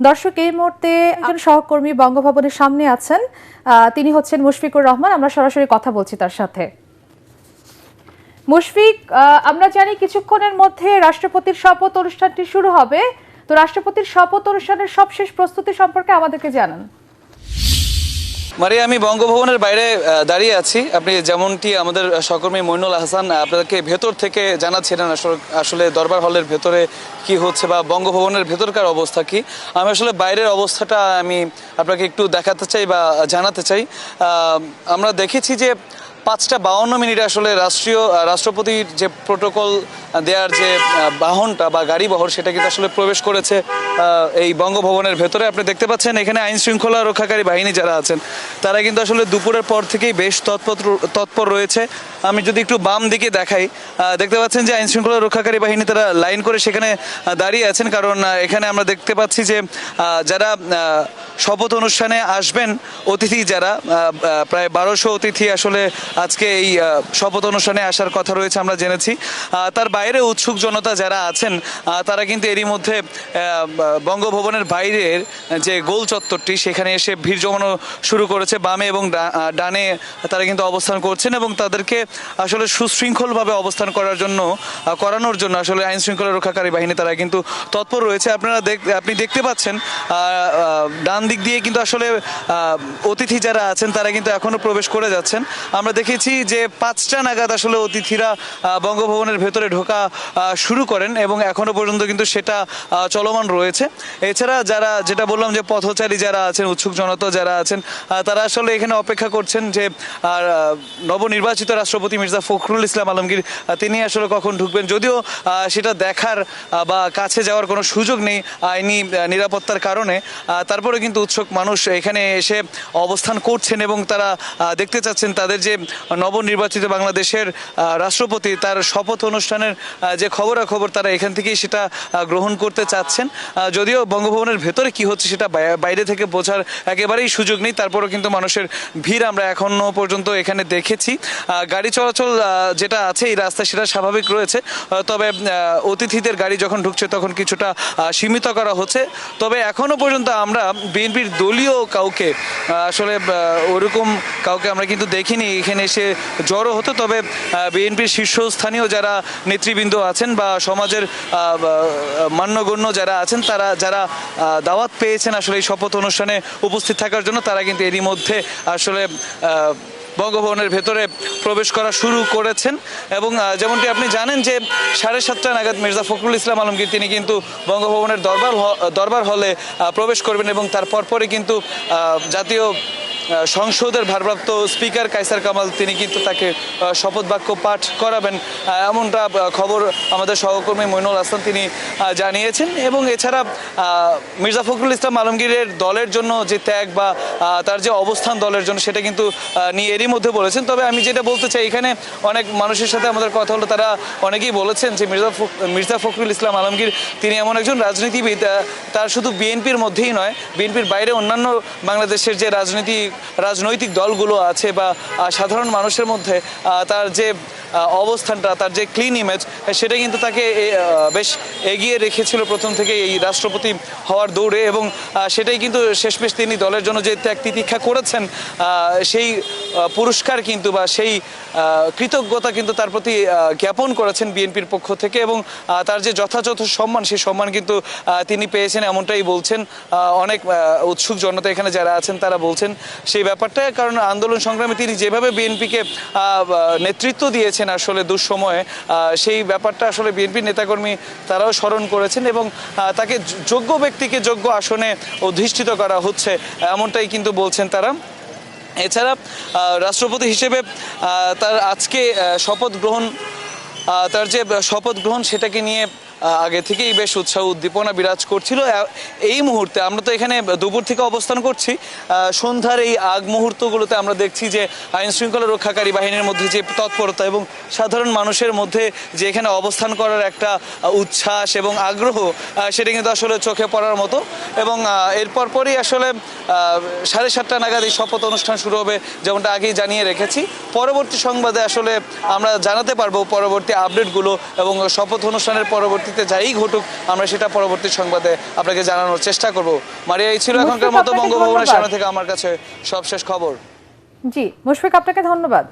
দর্শক এই মুহূর্তে একজন সহকর্মী বঙ্গভবনের সামনে আছেন, তিনি হচ্ছেন মুশফিকুর রহমান। আমরা সরাসরি কথা বলছি তার সাথে। মুশফিক, আমরা জানি কিছুক্ষণের মধ্যে রাষ্ট্রপতির শপথ অনুষ্ঠানটি শুরু হবে, তো রাষ্ট্রপতির শপথ অনুষ্ঠানের সবশেষ প্রস্তুতি সম্পর্কে আমাদেরকে জানান। মারিয়া, আমি বঙ্গভবনের বাইরে দাঁড়িয়ে আছি। আপনি যেমনটি আমাদের সহকর্মী মইনুল হাসান আপনাদেরকে ভেতর থেকে জানাচ্ছিলেন আসলে দরবার হলের ভেতরে কি হচ্ছে বা বঙ্গভবনের ভেতরকার অবস্থা কি। আমি আসলে বাইরের অবস্থাটা আমি আপনাকে একটু দেখাতে চাই বা জানাতে চাই। আমরা দেখেছি যে 5:52 আসলে রাষ্ট্রপতির যে প্রোটোকল দেওয়ার যে বাহনটা বা গাড়ি বহর সেটা কিন্তু আসলে প্রবেশ করেছে এই বঙ্গভবনের ভেতরে। আপনি দেখতে পাচ্ছেন এখানে আইন শৃঙ্খলা রক্ষাকারী বাহিনী যারা আছেন তারা কিন্তু আসলে দুপুরের পর থেকেই বেশ তৎপর রয়েছে। আমি যদি একটু বাম দিকে দেখাই, দেখতে পাচ্ছেন যে আইন শৃঙ্খলা রক্ষাকারী বাহিনী তারা লাইন করে সেখানে দাঁড়িয়ে আছেন, কারণ এখানে আমরা দেখতে পাচ্ছি যে যারা শপথ অনুষ্ঠানে আসবেন অতিথি যারা প্রায় 1200 অতিথি আসলে আজকে এই শপথ অনুষ্ঠানে আসার কথা রয়েছে আমরা জেনেছি। তার বাইরে উৎসুক জনতা যারা আছেন তারা কিন্তু এরই মধ্যে বঙ্গভবনের বাইরের যে গোল চত্বরটি সেখানে এসে ভিড় জমানো শুরু করেছে। বামে এবং ডানে তারা কিন্তু অবস্থান করছেন এবং তাদেরকে আসলে সুশৃঙ্খলভাবে অবস্থান করানোর জন্য আসলে আইন শৃঙ্খলা রক্ষাকারী বাহিনী তারা কিন্তু তৎপর রয়েছে। আপনি দেখতে পাচ্ছেন ডান দিক দিয়ে কিন্তু আসলে অতিথি যারা আছেন তারা কিন্তু এখনো প্রবেশ করে যাচ্ছেন। আমরা দেখেছি যে 5টা নাগাদ আসলে অতিথিরা বঙ্গভবনের ভেতরে ঢোকা শুরু করেন এবং এখনো পর্যন্ত কিন্তু সেটা চলমান রয়েছে। এছাড়া যেটা বললাম যে পথচারী যারা আছেন, উৎসুক জনতা যারা আছেন তারা আসলে এখানে অপেক্ষা করছেন যে নবনির্বাচিত রাষ্ট্রপতি মির্জা ফখরুল ইসলাম আলমগীর তিনি আসলে কখন ঢুকবেন। যদিও সেটা দেখার বা কাছে যাওয়ার কোনো সুযোগ নেই আইনি নিরাপত্তার কারণে, তারপরে কিন্তু উৎসুক মানুষ এখানে এসে অবস্থান করছেন এবং তারা দেখতে চাচ্ছেন তাদের যে নবনির্বাচিত বাংলাদেশের রাষ্ট্রপতি তার শপথ অনুষ্ঠানের যে খবরাখবর তারা এখান থেকেই সেটা গ্রহণ করতে চাচ্ছেন। যদিও বঙ্গভবনের ভেতরে কি হচ্ছে সেটা বাইরে থেকে বোঝার একেবারেই সুযোগ নেই, তারপরও কিন্তু মানুষের ভিড় আমরা এখনো পর্যন্ত এখানে দেখেছি। গাড়ি চলাচল যেটা আছে এই রাস্তায় সেটা স্বাভাবিক রয়েছে, তবে অতিথিদের গাড়ি যখন ঢুকছে তখন কিছুটা সীমিত করা হচ্ছে। তবে এখনো পর্যন্ত আমরা বিএনপির দলীয় কাউকে আসলে ওরকম কাউকে আমরা কিন্তু দেখিনি এখানে এসে জড়ো হতো। তবে বিএনপির শীর্ষস্থানীয় যারা নেতৃবৃন্দ আছেন বা সমাজের মান্যগণ্য যারা আছেন যারা দাওয়াত পেয়েছেন আসলে এই শপথ অনুষ্ঠানে উপস্থিত থাকার জন্য তারা কিন্তু এরই মধ্যে আসলে বঙ্গভবনের ভেতরে প্রবেশ করা শুরু করেছেন। এবং যেমনটি আপনি জানেন যে 7:30 নাগাদ মির্জা ফখরুল ইসলাম আলমগীর তিনি কিন্তু বঙ্গভবনের দরবার হলে প্রবেশ করবেন এবং তারপর পরে কিন্তু জাতীয় সংসদের ভারপ্রাপ্ত স্পিকার কায়সার কামাল তিনি কিন্তু তাকে শপথ বাক্য পাঠ করাবেন, এমনটা খবর আমাদের সহকর্মী মইনুল হাসান তিনি জানিয়েছেন। এবং এছাড়া মির্জা ফখরুল ইসলাম আলমগীরের দলের জন্য যে ত্যাগ বা তার যে অবস্থান দলের জন্য সেটা কিন্তু নিয়ে এরই মধ্যে বলেছেন। তবে আমি যেটা বলতে চাই, এখানে অনেক মানুষের সাথে আমাদের কথা হলো, তারা অনেকেই বলেছেন যে মির্জা ফখরুল ইসলাম আলমগীর তিনি এমন একজন রাজনীতিবিদ, তার শুধু বিএনপির মধ্যেই নয়, বিএনপির বাইরে অন্যান্য বাংলাদেশের যে রাজনৈতিক দলগুলো আছে বা সাধারণ মানুষের মধ্যে তার যে অবস্থানটা, তার যে ক্লিন ইমেজ সেটা কিন্তু তাকে বেশ এগিয়ে রেখেছিল প্রথম থেকে এই রাষ্ট্রপতি হওয়ার দৌড়ে। এবং সেটাই কিন্তু শেষমেশ তিনি দলের জন্য যে ত্যাগ তিতিক্ষা করেছেন সেই পুরস্কার কিন্তু বা সেই কৃতজ্ঞতা কিন্তু তার প্রতি জ্ঞাপন করেছেন বিএনপির পক্ষ থেকে। এবং তার যে যথাযথ সম্মান সেই সম্মান কিন্তু তিনি পেয়েছেন এমনটাই বলছেন অনেক উৎসুক জনতা এখানে যারা আছেন তারা বলছেন সেই ব্যাপারটা। কারণ আন্দোলন সংগ্রামে তিনি যেভাবে বিএনপিকে নেতৃত্ব দিয়েছেন আসলে দুঃসময়ে, সেই ব্যাপারটা আসলে বিএনপির নেতাকর্মী তারাও স্মরণ করেছেন এবং তাকে যোগ্য ব্যক্তিকে যোগ্য আসনে অধিষ্ঠিত করা হচ্ছে এমনটাই কিন্তু বলছেন তারা। এছাড়া রাষ্ট্রপতি হিসেবে তার আজকে তার যে শপথ গ্রহণ সেটাকে নিয়ে আগে থেকেই বেশ উৎসাহ উদ্দীপনা বিরাজ করছিল। এই মুহূর্তে আমরা তো এখানে দুপুর থেকে অবস্থান করছি, সন্ধ্যার এই আগ মুহূর্তগুলোতে আমরা দেখছি যে আইন শৃঙ্খলা রক্ষাকারী বাহিনীর মধ্যে যে তৎপরতা এবং সাধারণ মানুষের মধ্যে যে এখানে অবস্থান করার একটা উচ্ছ্বাস এবং আগ্রহ সেটা কিন্তু আসলে চোখে পড়ার মতো। এবং এরপর পরই আসলে 7:30 নাগাদ এই শপথ অনুষ্ঠান শুরু হবে যেমনটা আগেই জানিয়ে রেখেছি। পরবর্তী সংবাদে আসলে আমরা জানাতে পারবো পরবর্তী আপডেটগুলো এবং শপথ অনুষ্ঠানের পরবর্তী পরিস্থিতিতে যাই ঘটুক আমরা সেটা পরবর্তী সংবাদে আপনাকে জানানোর চেষ্টা করব। মারিয়া, এই ছিল এখনকার মুশফিক, মতো আপনাকে বঙ্গভবনের ধন্যবাদ। সামনে থেকে আমার কাছে সবশেষ খবর। জি মুশফিক, আপনাকে ধন্যবাদ।